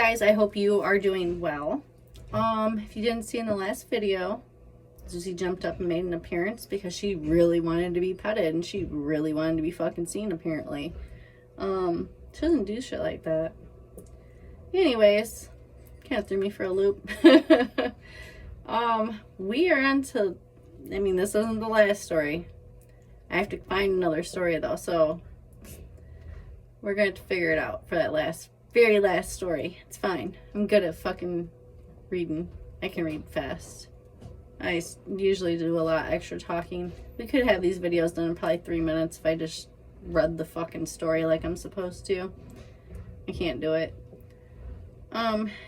guys, I hope you are doing well. If you didn't see in the last video, Susie jumped up and made an appearance because she really wanted to be petted and she really wanted to be fucking seen, apparently. She doesn't do shit like that. Anyways, kind of threw me for a loop. We are on to, I mean, this isn't the last story. I have to find another story though, so we're going to figure it out for that very last story. It's fine. I'm good at fucking reading. I can read fast. I usually do a lot extra talking. We could have these videos done in probably 3 minutes if I just read the fucking story like I'm supposed to. I can't do it.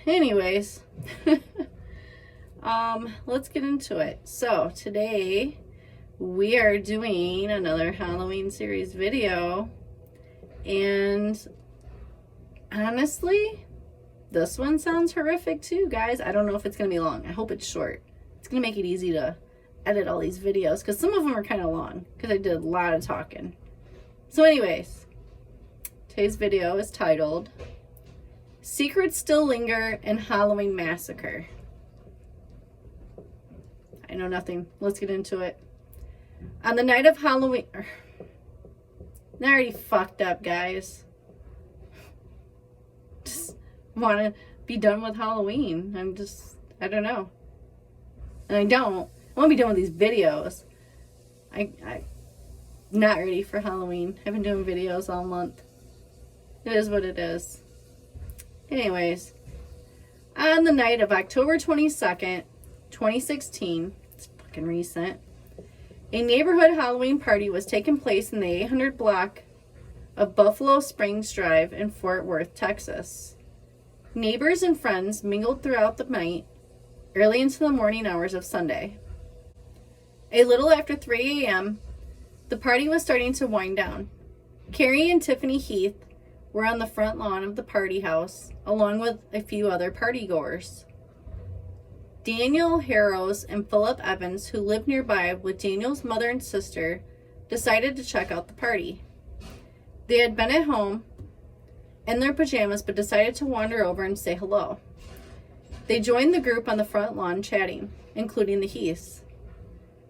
Anyways. Let's get into it. So, today we are doing another Halloween series video. And honestly, this one sounds horrific too, guys. I don't know if it's going to be long. I hope it's short. It's going to make it easy to edit all these videos because some of them are kind of long because I did a lot of talking. So anyways, today's video is titled Secrets Still Linger in Halloween Massacre. I know nothing. Let's get into it. On the night of Halloween... I already fucked up, guys. Just want to be done with Halloween. I don't know. And I want to be done with these videos. I'm not ready for Halloween. I've been doing videos all month. It is what it is. Anyways, on the night of October 22nd, 2016, it's fucking recent, a neighborhood Halloween party was taking place in the 800 block of Buffalo Springs Drive in Fort Worth, Texas. Neighbors and friends mingled throughout the night, early into the morning hours of Sunday. A little after 3 a.m., the party was starting to wind down. Carrie and Tiffany Heath were on the front lawn of the party house, along with a few other partygoers. Daniel Harrows and Philip Evans, who lived nearby with Daniel's mother and sister, decided to check out the party. They had been at home in their pajamas but decided to wander over and say hello. They joined the group on the front lawn chatting, including the Heaths.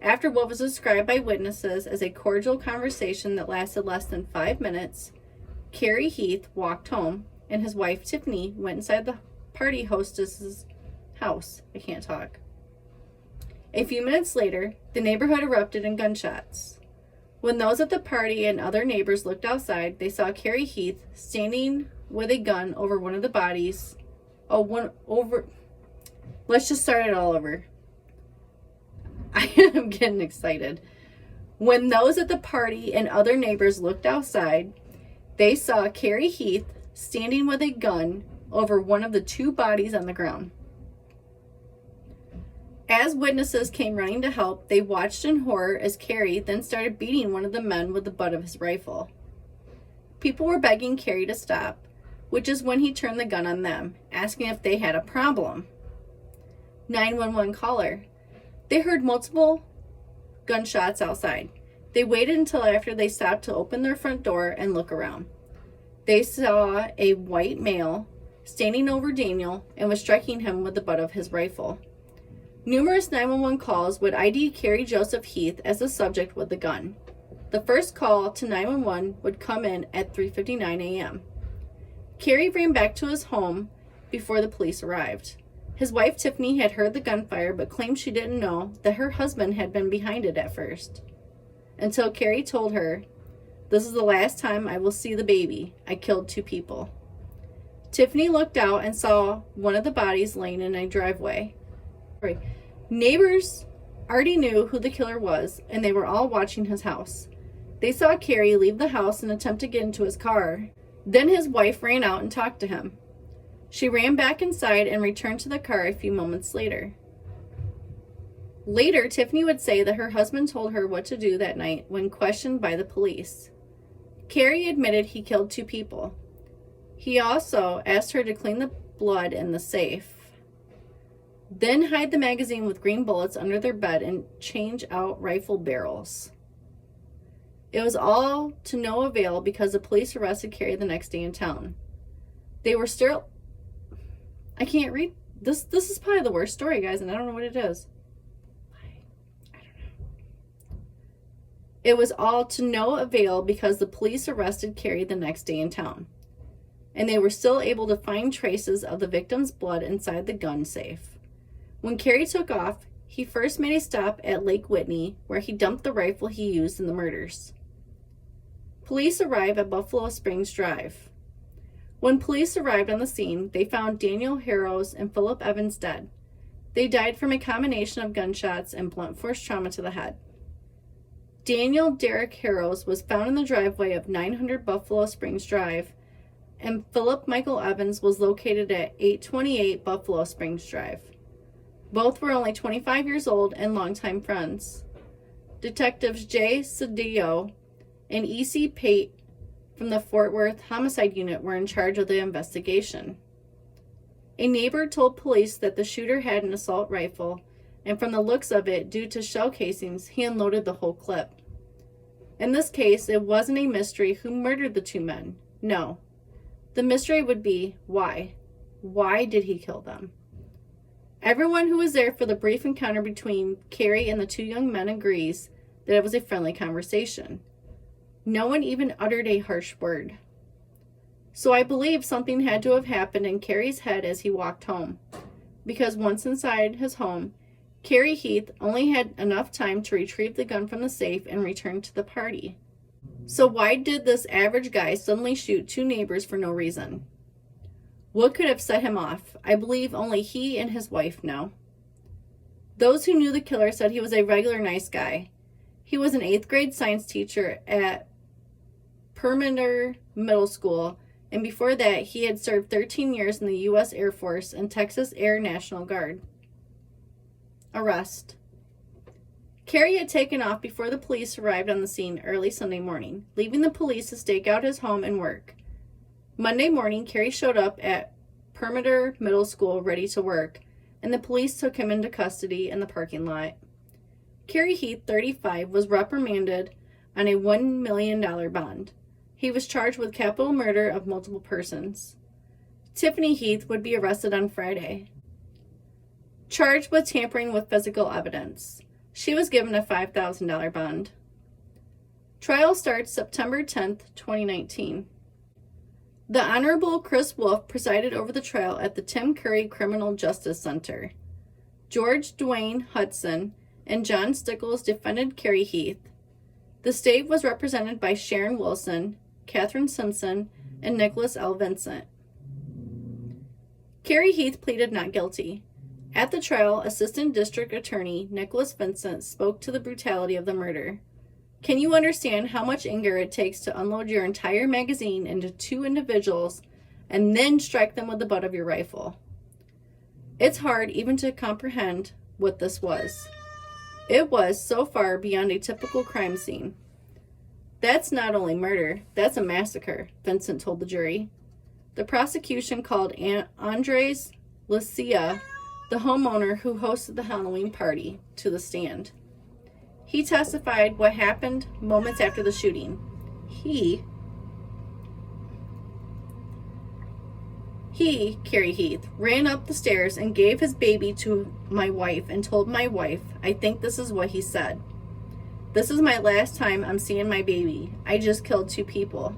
After what was described by witnesses as a cordial conversation that lasted less than 5 minutes, Carrie Heath walked home and his wife Tiffany went inside the party hostess's house. I can't talk. A few minutes later, the neighborhood erupted in gunshots. When those at the party and other neighbors looked outside, they saw Carrie Heath standing with a gun over one of the bodies. Let's just start it all over. I am getting excited. When those at the party and other neighbors looked outside, they saw Carrie Heath standing with a gun over one of the two bodies on the ground. As witnesses came running to help, they watched in horror as Carrie then started beating one of the men with the butt of his rifle. People were begging Carrie to stop, which is when he turned the gun on them, asking if they had a problem. 911 caller. They heard multiple gunshots outside. They waited until after they stopped to open their front door and look around. They saw a white male standing over Daniel and was striking him with the butt of his rifle. Numerous 911 calls would ID Carrie Joseph Heath as the subject with the gun. The first call to 911 would come in at 3:59 a.m. Carrie ran back to his home before the police arrived. His wife Tiffany had heard the gunfire but claimed she didn't know that her husband had been behind it at first. Until Carrie told her, "This is the last time I will see the baby. I killed 2 people." Tiffany looked out and saw one of the bodies laying in a driveway. Neighbors already knew who the killer was, and they were all watching his house. They saw Carrie leave the house and attempt to get into his car. Then his wife ran out and talked to him. She ran back inside and returned to the car a few moments later. Later, Tiffany would say that her husband told her what to do that night when questioned by the police. Carrie admitted he killed 2 people. He also asked her to clean the blood in the safe, then hide the magazine with green bullets under their bed and change out rifle barrels. It was all to no avail because the police arrested Carrie the next day in town. They were still I can't read. This is probably the worst story, guys, and I don't know what it is. I don't know. It was all to no avail because the police arrested Carrie the next day in town, and they were still able to find traces of the victim's blood inside the gun safe. When Carrie took off, he first made a stop at Lake Whitney, where he dumped the rifle he used in the murders. Police arrived at Buffalo Springs Drive. When police arrived on the scene, they found Daniel Harrows and Philip Evans dead. They died from a combination of gunshots and blunt force trauma to the head. Daniel Derek Harrows was found in the driveway of 900 Buffalo Springs Drive, and Philip Michael Evans was located at 828 Buffalo Springs Drive. Both were only 25 years old and longtime friends. Detectives Jay Cedillo and E.C. Pate from the Fort Worth Homicide Unit were in charge of the investigation. A neighbor told police that the shooter had an assault rifle, and from the looks of it, due to shell casings, he unloaded the whole clip. In this case, it wasn't a mystery who murdered the two men. No. The mystery would be why. Why did he kill them? Everyone who was there for the brief encounter between Carrie and the two young men agrees that it was a friendly conversation. No one even uttered a harsh word. So I believe something had to have happened in Carrie's head as he walked home, because once inside his home, Carrie Heath only had enough time to retrieve the gun from the safe and return to the party. So why did this average guy suddenly shoot two neighbors for no reason? What could have set him off? I believe only he and his wife know. Those who knew the killer said he was a regular nice guy. He was an 8th grade science teacher at Perimeter Middle School, and before that he had served 13 years in the U.S. Air Force and Texas Air National Guard. Arrest. Carrie had taken off before the police arrived on the scene early Sunday morning, leaving the police to stake out his home and work. Monday morning, Carrie showed up at Perimeter Middle School ready to work, and the police took him into custody in the parking lot. Carrie Heath, 35, was reprimanded on a $1 million bond. He was charged with capital murder of multiple persons. Tiffany Heath would be arrested on Friday, charged with tampering with physical evidence. She was given a $5,000 bond. Trial starts September 10th, 2019. The Honorable Chris Wolf presided over the trial at the Tim Curry Criminal Justice Center. George Dwayne Hudson and John Stickles defended Carrie Heath. The state was represented by Sharon Wilson, Catherine Simpson, and Nicholas L. Vincent. Carrie Heath pleaded not guilty. At the trial, Assistant District Attorney Nicholas Vincent spoke to the brutality of the murder. Can you understand how much anger it takes to unload your entire magazine into two individuals and then strike them with the butt of your rifle? It's hard even to comprehend what this was. It was so far beyond a typical crime scene. That's not only murder, that's a massacre, Vincent told the jury. The prosecution called Andres Lucia, the homeowner who hosted the Halloween party, to the stand. He testified what happened moments after the shooting. He, Carrie Heath, ran up the stairs and gave his baby to my wife and told my wife, I think this is what he said. This is my last time I'm seeing my baby. I just killed two people.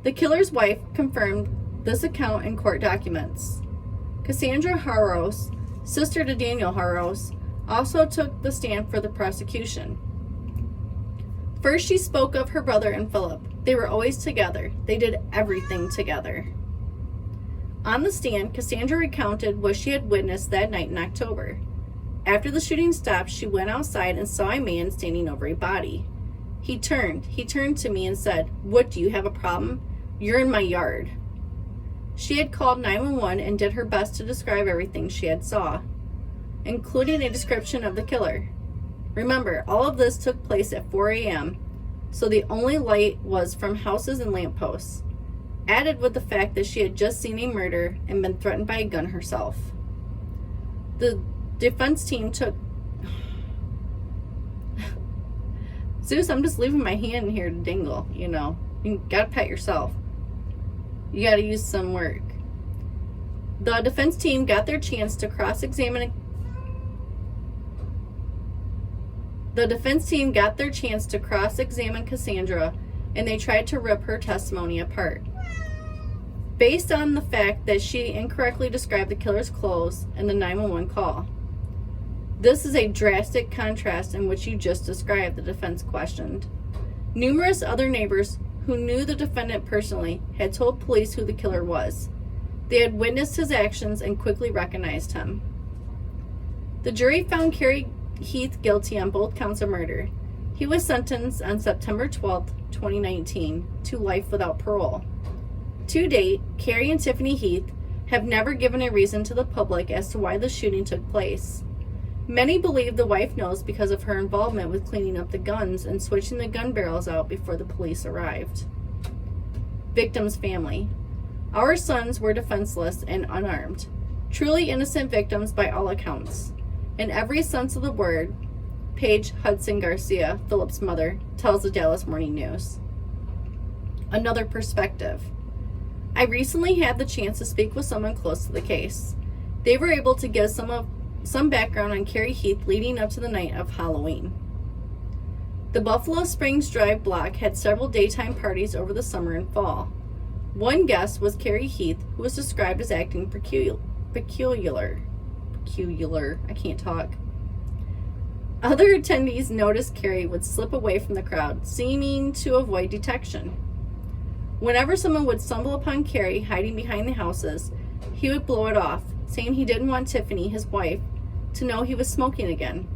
The killer's wife confirmed this account in court documents. Cassandra Harrows, sister to Daniel Harrows, also took the stand for the prosecution. First, she spoke of her brother and Philip. They were always together. They did everything together. On the stand, Cassandra recounted what she had witnessed that night in October. After the shooting stopped, she went outside and saw a man standing over a body. He turned to me and said, "What, do you have a problem? You're in my yard." She had called 911 and did her best to describe everything she had saw, including a description of the killer. Remember, all of this took place at 4 a.m., so the only light was from houses and lampposts, added with the fact that she had just seen a murder and been threatened by a gun herself. The defense team took... Zeus, I'm just leaving my hand here to dingle, you know. You gotta pet yourself. You gotta use some work. The defense team got their chance to cross-examine Cassandra, and they tried to rip her testimony apart, based on the fact that she incorrectly described the killer's clothes in the 911 call. This is a drastic contrast in which you just described, the defense questioned. Numerous other neighbors who knew the defendant personally had told police who the killer was. They had witnessed his actions and quickly recognized him. The jury found Carrie Heath guilty on both counts of murder. He was sentenced on September 12, 2019, to life without parole. To date, Carrie and Tiffany Heath have never given a reason to the public as to why the shooting took place. Many believe the wife knows because of her involvement with cleaning up the guns and switching the gun barrels out before the police arrived. Victim's family. Our sons were defenseless and unarmed. Truly innocent victims by all accounts. In every sense of the word, Paige Hudson Garcia, Philip's mother, tells the Dallas Morning News. Another perspective. I recently had the chance to speak with someone close to the case. They were able to give some background on Carrie Heath leading up to the night of Halloween. The Buffalo Springs Drive block had several daytime parties over the summer and fall. One guest was Carrie Heath, who was described as acting peculiar. I can't talk. Other attendees noticed Carrie would slip away from the crowd, seeming to avoid detection. Whenever someone would stumble upon Carrie hiding behind the houses, he would blow it off, saying he didn't want Tiffany, his wife, to know he was smoking again.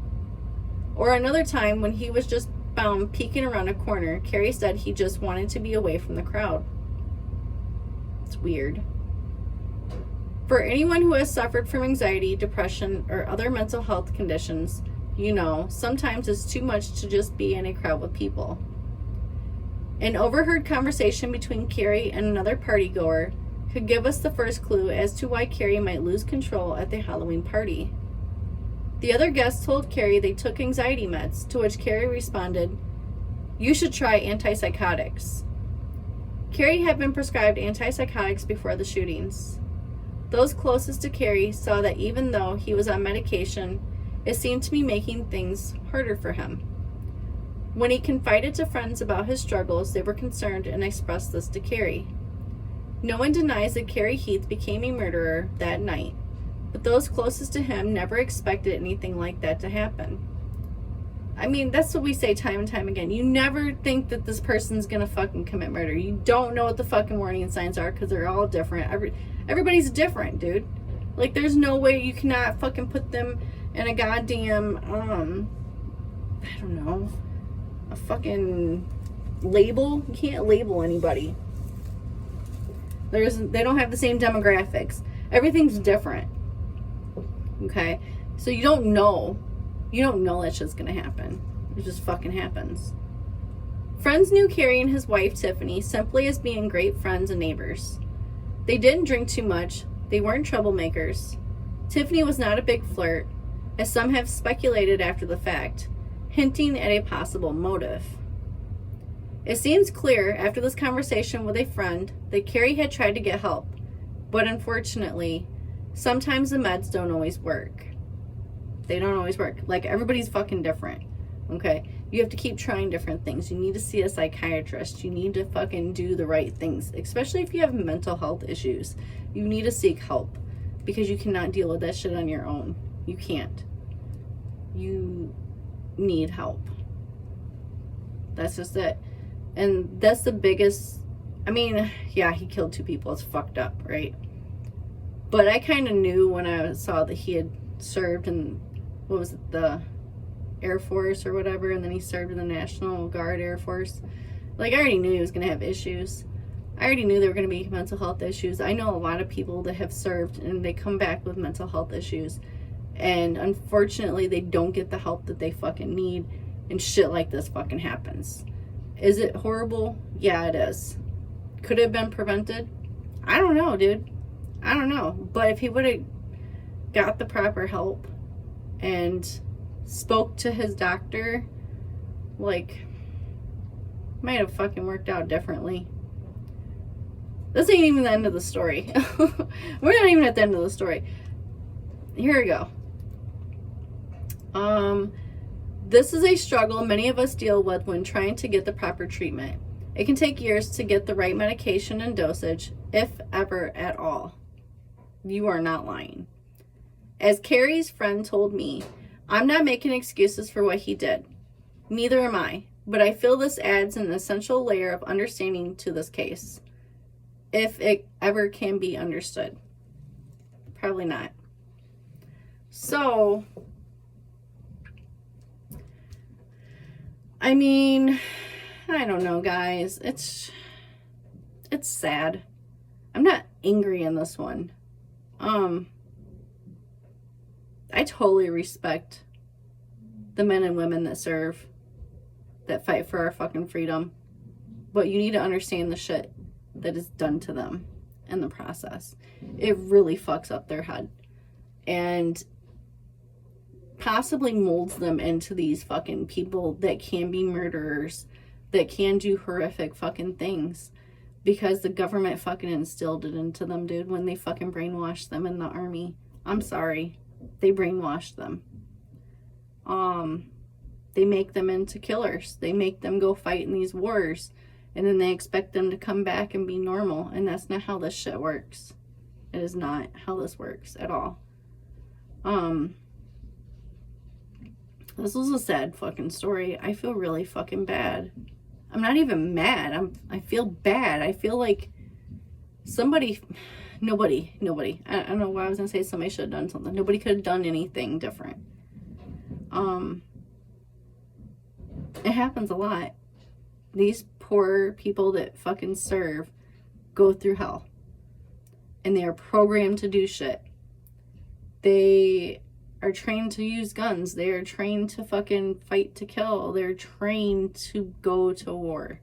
Or another time when he was just found peeking around a corner, Carrie said he just wanted to be away from the crowd. It's weird. For anyone who has suffered from anxiety, depression, or other mental health conditions, you know, sometimes it's too much to just be in a crowd with people. An overheard conversation between Carrie and another partygoer could give us the first clue as to why Carrie might lose control at the Halloween party. The other guests told Carrie they took anxiety meds, to which Carrie responded, "You should try antipsychotics." Carrie had been prescribed antipsychotics before the shootings. Those closest to Carrie saw that even though he was on medication, it seemed to be making things harder for him. When he confided to friends about his struggles, they were concerned and expressed this to Carrie. No one denies that Carrie Heath became a murderer that night, but those closest to him never expected anything like that to happen. I mean, that's what we say time and time again. You never think that this person's gonna fucking commit murder. You don't know what the fucking warning signs are because they're all different. Everybody's different, dude. Like, there's no way you cannot fucking put them in a goddamn, I don't know, a fucking label. You can't label anybody. They don't have the same demographics. Everything's different. Okay? So you don't know that shit's gonna happen. It just fucking happens. Friends knew Carrie and his wife Tiffany simply as being great friends and neighbors. They didn't drink too much. They weren't troublemakers. Tiffany was not a big flirt, as some have speculated after the fact, hinting at a possible motive. It seems clear after this conversation with a friend that Carrie had tried to get help, but unfortunately, sometimes the meds don't always work. They don't always work. Like, everybody's fucking different, okay? You have to keep trying different things. You need to see a psychiatrist. You need to fucking do the right things, especially if you have mental health issues. You need to seek help because you cannot deal with that shit on your own. You can't. You need help. That's just it. And that's the biggest, I mean, yeah, he killed 2 people. It's fucked up, right? But I kind of knew when I saw that he had served in, what was it, the Air Force or whatever, and then he served in the National Guard Air Force. Like, I already knew he was going to have issues. I already knew there were going to be mental health issues. I know a lot of people that have served and they come back with mental health issues. And unfortunately, they don't get the help that they fucking need, and shit like this fucking happens. Is it horrible? Yeah, it is. Could it have been prevented? I don't know, dude. I don't know. But if he would have got the proper help and spoke to his doctor, like, might have fucking worked out differently. This ain't even the end of the story. We're not even at the end of the story. Here we go. This is a struggle many of us deal with when trying to get the proper treatment. It can take years to get the right medication and dosage, if ever at all. You are not lying. As Carrie's friend told me, I'm not making excuses for what he did. Neither am I, but I feel this adds an essential layer of understanding to this case. If it ever can be understood. Probably not. So, I mean, I don't know, guys. It's sad. I'm not angry in this one. I totally respect the men and women that serve, that fight for our fucking freedom. But you need to understand the shit that is done to them in the process. It really fucks up their head. And possibly molds them into these fucking people that can be murderers, that can do horrific fucking things. Because the government fucking instilled it into them, dude, when they fucking brainwashed them in the army. I'm sorry. They brainwashed them. They make them into killers. They make them go fight in these wars. And then they expect them to come back and be normal. And that's not how this shit works. It is not how this works at all. This was a sad fucking story. I feel really fucking bad. I'm not even mad. I feel bad. I feel like nobody. I don't know why I was gonna say somebody should have done something. Nobody could have done anything different. It happens a lot. These poor people that fucking serve go through hell. And they are programmed to do shit. They are trained to use guns. They are trained to fucking fight to kill. They're trained to go to war.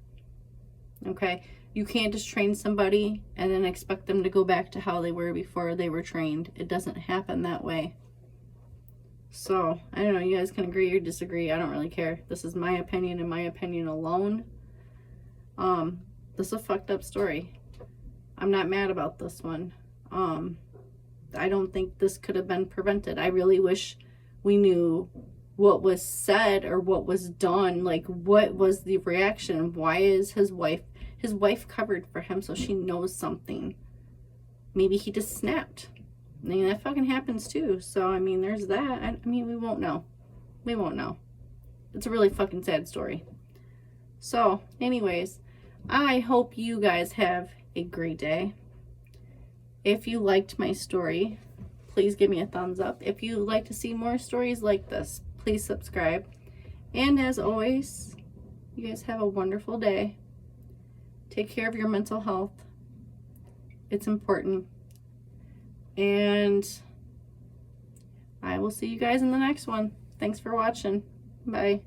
Okay? You can't just train somebody and then expect them to go back to how they were before they were trained. It doesn't happen that way. So, I don't know. You guys can agree or disagree. I don't really care. This is my opinion and my opinion alone. This is a fucked up story. I'm not mad about this one. I don't think this could have been prevented. I really wish we knew what was said or what was done. Like, what was the reaction? Why is his wife covered for him so she knows something? Maybe he just snapped. I mean, that fucking happens too. So, I mean, there's that. I mean, we won't know. We won't know. It's a really fucking sad story. So, anyways, I hope you guys have a great day. If you liked my story, please give me a thumbs up. If you would like to see more stories like this, please subscribe. And as always, you guys have a wonderful day. Take care of your mental health. It's important. And I will see you guys in the next one. Thanks for watching. Bye.